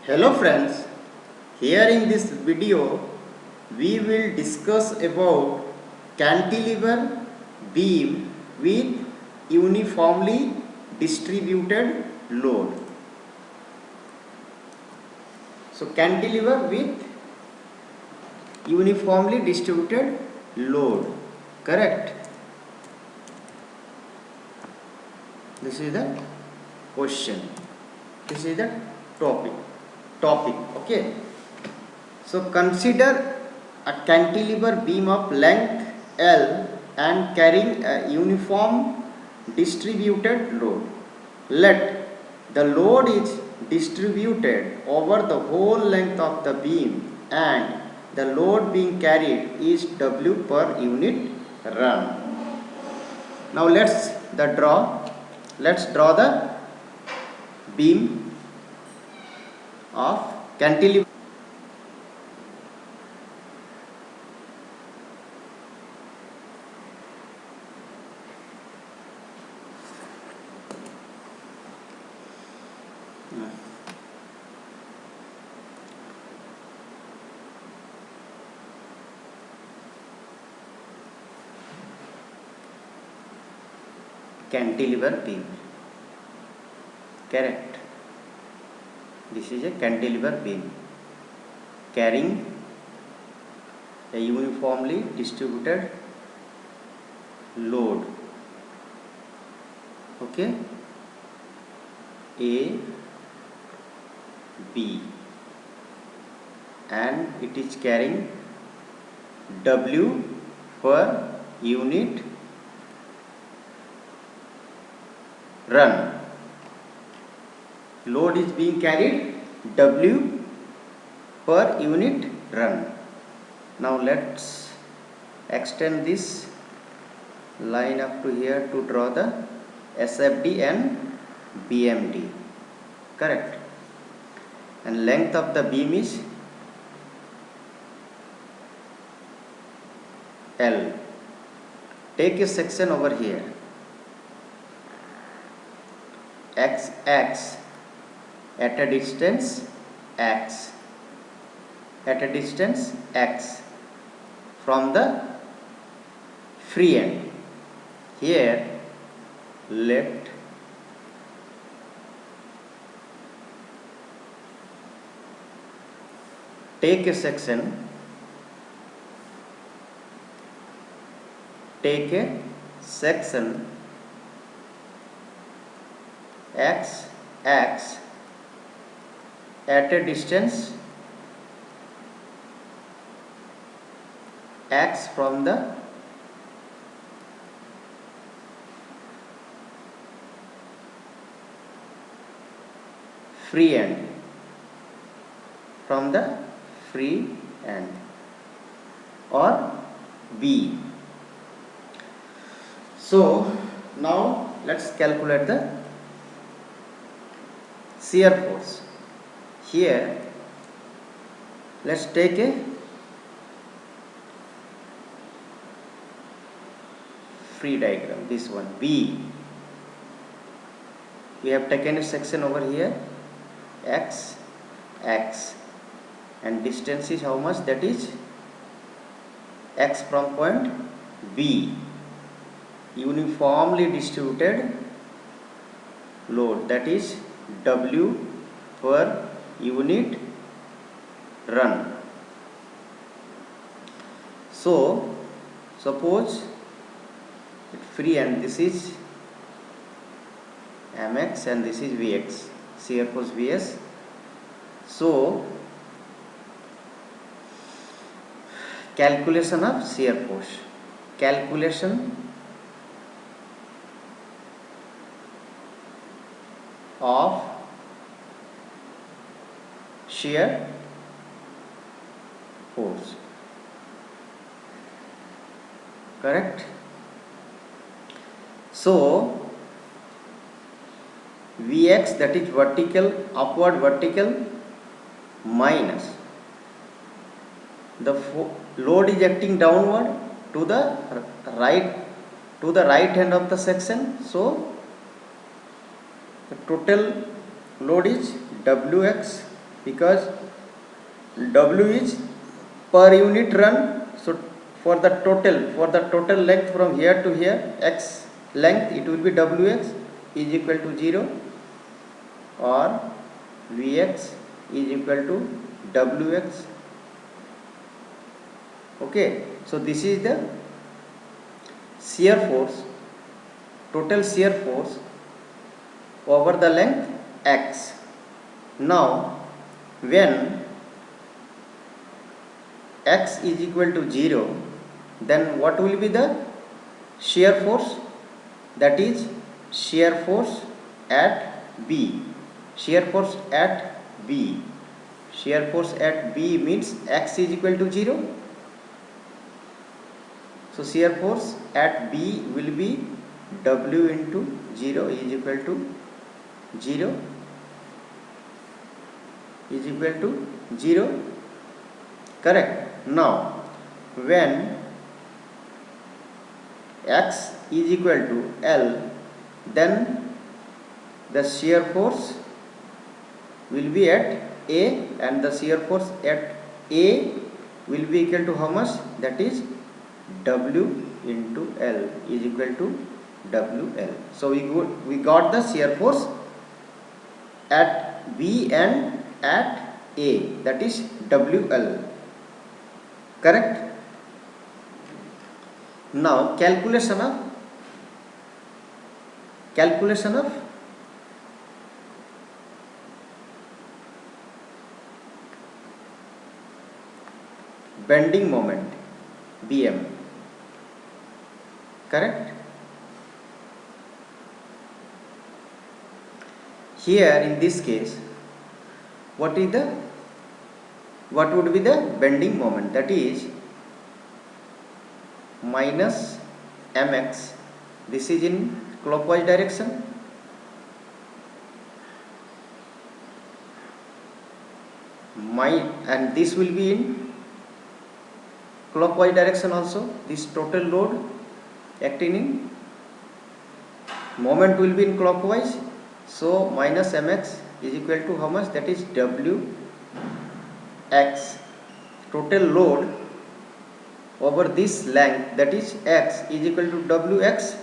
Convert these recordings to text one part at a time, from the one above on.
Hello friends, here in this video we will discuss about cantilever beam with uniformly distributed load. So cantilever with uniformly distributed load, correct? This is the question. This is the topic, okay? So consider a cantilever beam of length L and carrying a uniform distributed load. Let the load is distributed over the whole length of the beam and the load being carried is W per unit run. Now let's draw the beam of cantilever. Cantilever beam, correct? This is a cantilever beam carrying a uniformly distributed load, okay? A, B, and it is carrying W per unit run. Load is being carried W per unit run. Now let's extend this line up to here to draw the SFD and BMD, correct? And length of the beam is L. Take a section over here, XX at a distance X, from the free end. Here let take a section XX at a distance X from the free end, or B. So now let's calculate the shear force. Here let's take a free diagram, this one B. We have taken a section over here X, and distance is how much? That is X from point B. Uniformly distributed load, that is W per unit run. So suppose free end, this is Mx and this is Vx, shear force Vs. So calculation of shear force, calculation of shear force, correct? So Vx, that is vertical, upward vertical, minus the load is acting downward to the right hand of the section. So the total load is Wx because W is per unit run. So for the total length from here to here, x length, it will be Wx is equal to 0 or Vx is equal to Wx. Okay, so this is the shear force, total shear force over the length x. Now when x is equal to 0, then what will be the shear force? That is shear force at B. Shear force at B. Shear force at B means x is equal to 0. So shear force at B will be W into 0 is equal to 0 is equal to 0. Correct. Now when x is equal to L, then the shear force will be at A, and the shear force at A will be equal to how much? That is W into L is equal to WL. So we got the shear force at B and at A, that is WL. Correct. Now calculation of bending moment BM. Correct. Here in this case, what would be the bending moment? That is minus mx. This is in clockwise direction. And this will be in clockwise direction also. This total load acting in moment will be in clockwise. So minus mx is equal to how much? That is Wx. Total load over this length, that is x, is equal to Wx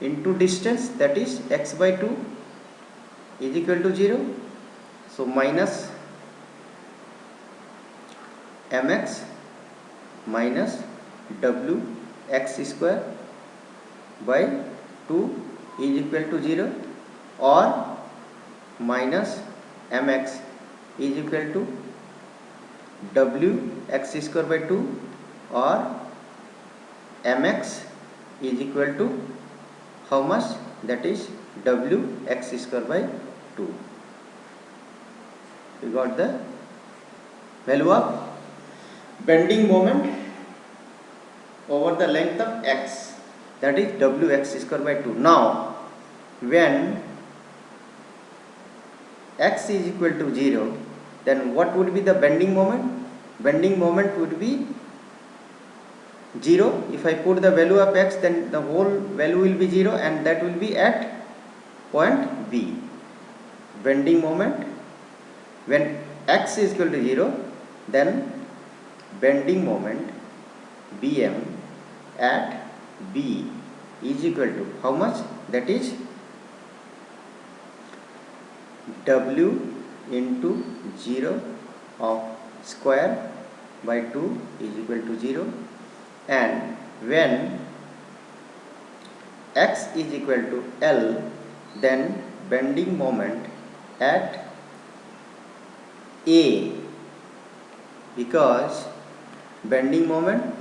into distance, that is x by 2 is equal to 0. So minus mx minus Wx square by 2 is equal to 0, or minus mx is equal to Wx square by 2, or mx is equal to how much? That is Wx square by 2. We got the value of bending moment over the length of x, that is Wx square by 2. Now when x is equal to 0, then what would be the bending moment? Bending moment would be 0. If I put the value of x, then the whole value will be 0, and that will be at point B. Bending moment when x is equal to 0, then bending moment Bm at B is equal to how much? That is W into 0 of square by 2 is equal to 0. And when x is equal to L, then bending moment at A, because bending moment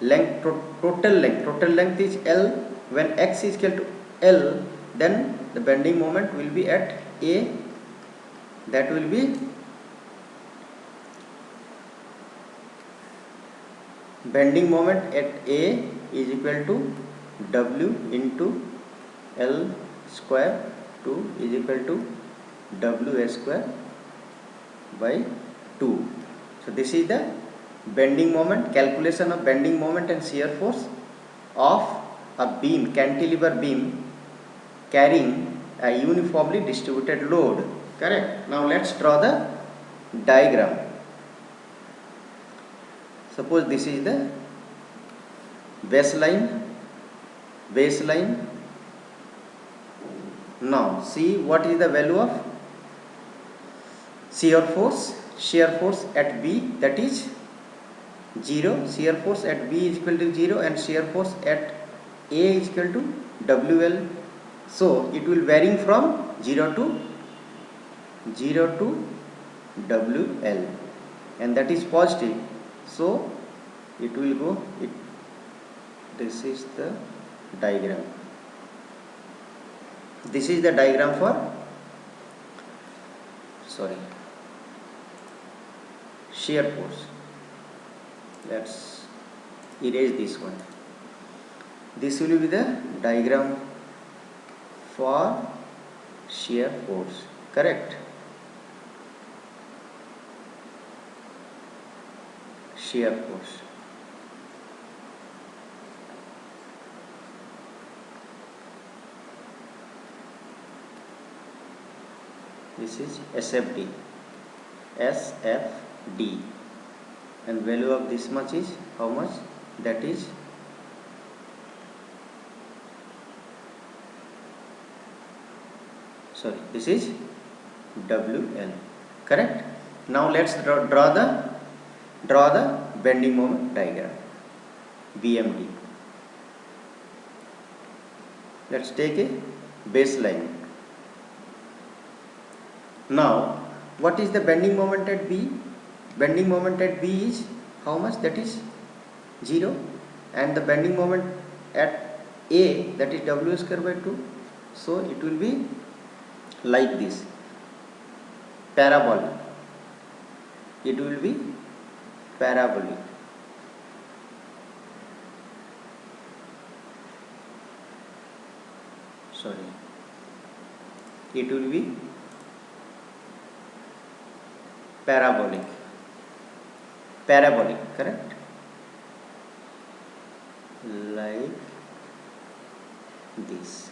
total length is L. When x is equal to L, then the bending moment will be at A, that will be bending moment at A is equal to W into L square 2 is equal to W square by 2. So this is the bending moment, calculation of bending moment and shear force of a beam, cantilever beam carrying a uniformly distributed load. correct. Now let's draw the diagram. Suppose this is the baseline. Now see what is the value of shear force at B, that is 0. Shear force at B is equal to 0 and shear force at A is equal to WL. So it will varying from 0 to WL, and that is positive. So it will go. This is the diagram. This is the diagram for shear force. Let's erase this one. This will be the diagram for shear force, correct? Shear force. This is SFD, and value of this much is how much? That is this is WL, correct? Now let's draw the bending moment diagram, BMD. Let's take a baseline. Now what is the bending moment at B? Bending moment at B is how much? That is 0, and the bending moment at A, that is W square by 2. So it will be like this, parabolic. It will be parabolic. It will be parabolic, correct? Like this.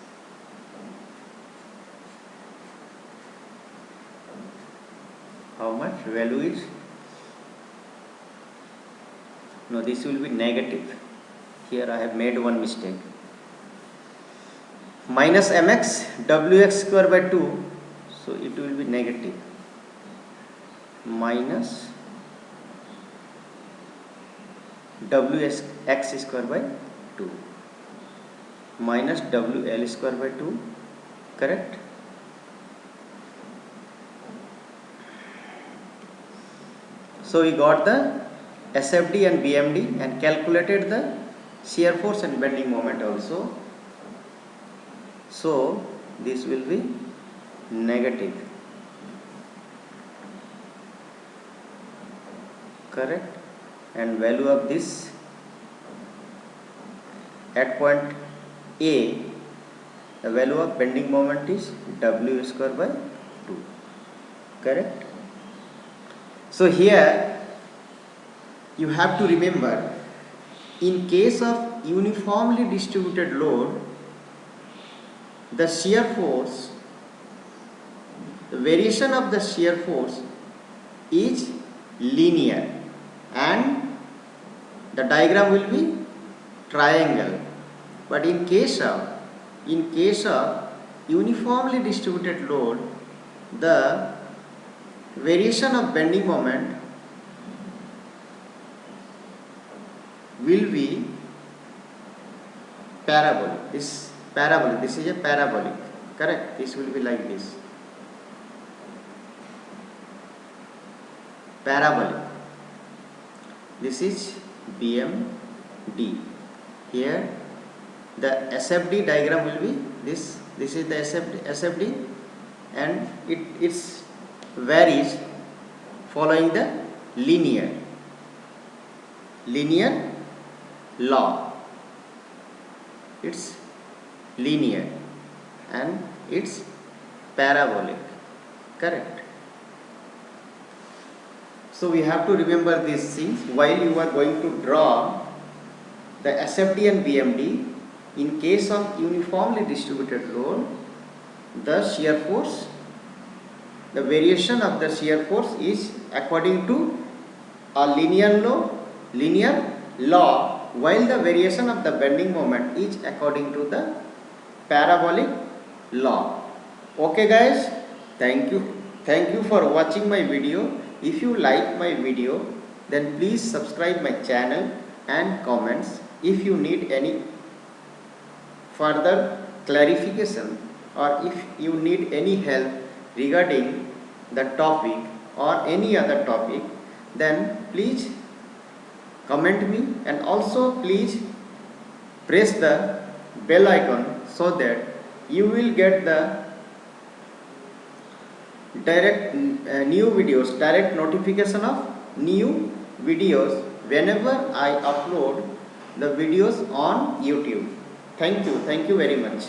How much value is? No, this will be negative. Here I have made one mistake. Minus mx wx square by 2, so it will be negative. Minus wx square by 2 minus wl square by 2, correct? So we got the SFD and BMD and calculated the shear force and bending moment also. So this will be negative, correct? And value of this at point A, the value of bending moment is W square by 2, correct? So here you have to remember, in case of uniformly distributed load, the shear force, the variation of the shear force is linear and the diagram will be triangle. But in case of uniformly distributed load, the variation of bending moment will be parabolic. This is a parabolic, correct? This will be like this, parabolic. This is BMD. Here the SFD diagram will be this. This is the SFD, and it varies following the linear law. It's linear and it's parabolic, correct? So we have to remember these things while you are going to draw the SFD and BMD. In case of uniformly distributed load, the shear force the variation of the shear force is according to a linear law, while the variation of the bending moment is according to the parabolic law. Okay guys, thank you for watching my video. If you like my video, then please subscribe my channel and comments. If you need any further clarification or if you need any help regarding the topic or any other topic, then please comment me, and also please press the bell icon so that you will get the direct notification of new videos whenever I upload the videos on YouTube. Thank you very much.